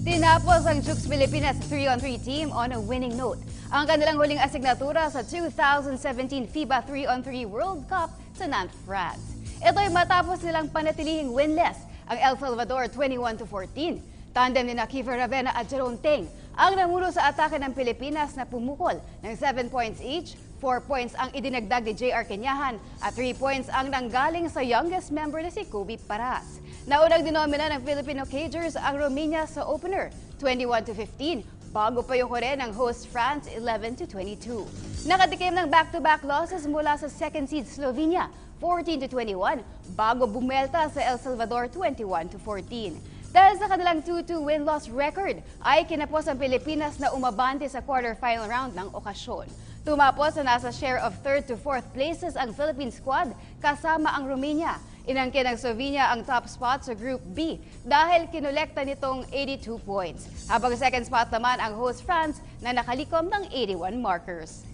Tinapos ang Jukes Pilipinas 3-on-3 team on a winning note. Ang kanilang huling asignatura sa 2017 FIBA 3-on-3 World Cup sa Nantes, France. Ito'y matapos nilang panatilihing winless ang El Salvador 21-14. Tandem ni Kiefer Ravena at Jerome Teng ang namuno sa atake ng Pilipinas na pumukol ng 7 points each. 4 points ang idinagdag ni JR Kenyahan at 3 points ang nanggaling sa youngest member na si Kobe Paras. Naunang dinomina ng Filipino Cagers ang Romania sa opener, 21-15, bago pa yung rin ng host France 11-22. Nakatikim ng back-to-back losses mula sa second seed Slovenia, 14-21, bago bumelta sa El Salvador 21-14. Dahil sa kanilang 2-2 win-loss record, ay kinapos ang Pilipinas na umabante sa quarterfinal round ng okasyon. Tumapos na nasa share of 3rd to 4th places ang Philippine squad kasama ang Romania. Inangkin ng Slovenia ang top spot sa Group B dahil kinolekta nitong 82 points. Habang second spot naman ang host France na nakalikom ng 81 markers.